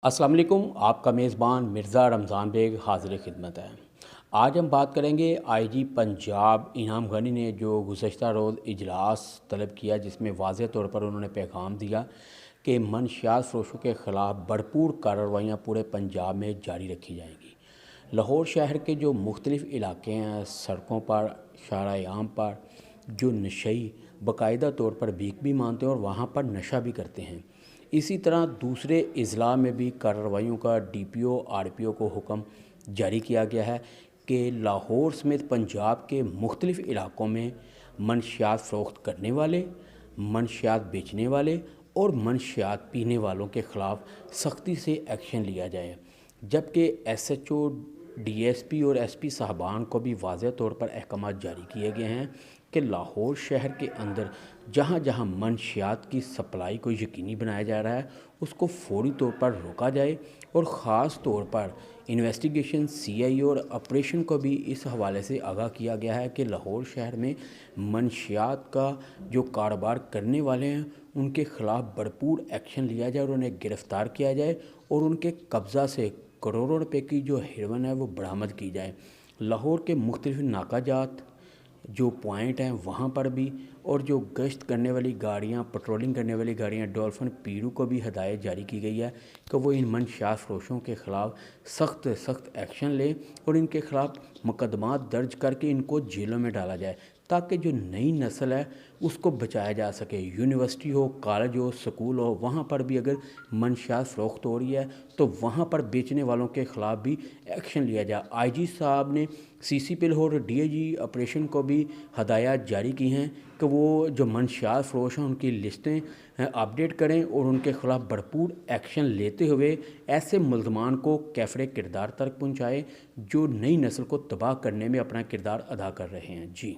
अस्सलाम वालेकुम। आपका मेज़बान मिर्ज़ा रमज़ान बेग हाज़िर खिदमत है। आज हम बात करेंगे आईजी पंजाब इनाम गनी ने जो गुज़श्ता रोज़ इजलास तलब किया, जिसमें वाज़ेह तौर पर उन्होंने पैगाम दिया कि मनशियात फ़रोशों के ख़िलाफ़ भरपूर कार्रवाइयाँ पूरे पंजाब में जारी रखी जाएंगी। लाहौर शहर के जो मुख्तलिफ़ इलाके हैं, सड़कों पर, शाराए आम पर जो नशई बाकायदा तौर पर भीख भी मानते हैं और वहाँ पर नशा भी करते हैं। इसी तरह दूसरे अज़ला में भी कार्रवाइयों का डीपीओ आरपीओ को हुक्म जारी किया गया है कि लाहौर समेत पंजाब के मुख्तलिफ़ इलाक़ों में मनशियात फ़रोख्त करने वाले, मनशियात बेचने वाले और मनशियात पीने वालों के ख़िलाफ़ सख्ती से एक्शन लिया जाए। जबकि एसएचओ, डीएसपी और एसपी साहबान को भी वाज़ेह तौर पर अहकाम जारी किए गए हैं कि लाहौर शहर के अंदर जहाँ जहाँ मनशियात की सप्लाई को यकीनी बनाया जा रहा है, उसको फौरी तौर पर रोका जाए और ख़ास तौर पर इन्वेस्टिगेशन सीआई और ऑपरेशन को भी इस हवाले से आगाह किया गया है कि लाहौर शहर में मनशियात का जो कारोबार करने वाले हैं उनके ख़िलाफ़ भरपूर एक्शन लिया जाए और उन्हें गिरफ़्तार किया जाए और उनके कब्ज़ा से करोड़ों रुपए की जो हेरोइन है वो बरामद की जाए। लाहौर के मुख्तलिफ़ नाकाजात जो पॉइंट हैं वहाँ पर भी और जो गश्त करने वाली गाड़ियाँ, पेट्रोलिंग करने वाली गाड़ियाँ, डॉल्फिन पीरू को भी हदायत जारी की गई है कि वो इन मनशियात फ़रोशों के ख़िलाफ़ सख्त एक्शन लें और इनके ख़िलाफ़ मुकदमात दर्ज करके इनको जेलों में डाला जाए, ताकि जो नई नस्ल है उसको बचाया जा सके। यूनिवर्सिटी हो, कॉलेज हो, स्कूल हो, वहाँ पर भी अगर मनशियात फ़रोख्त हो रही है तो वहाँ पर बेचने वालों के ख़िलाफ़ भी एक्शन लिया जाए। आईजी साहब ने सीसीपी लाहौर और डीआईजी ऑपरेशन को भी हदायत जारी की हैं कि वो जो मनशियात फ़रोश हैं उनकी लिस्टें अपडेट करें और उनके ख़िलाफ़ भरपूर एक्शन लेते हुए ऐसे मुल्ज़मान को कैफ़रे किरदार तक पहुँचाए जो नई नस्ल को तबाह करने में अपना किरदार अदा कर रहे हैं। जी।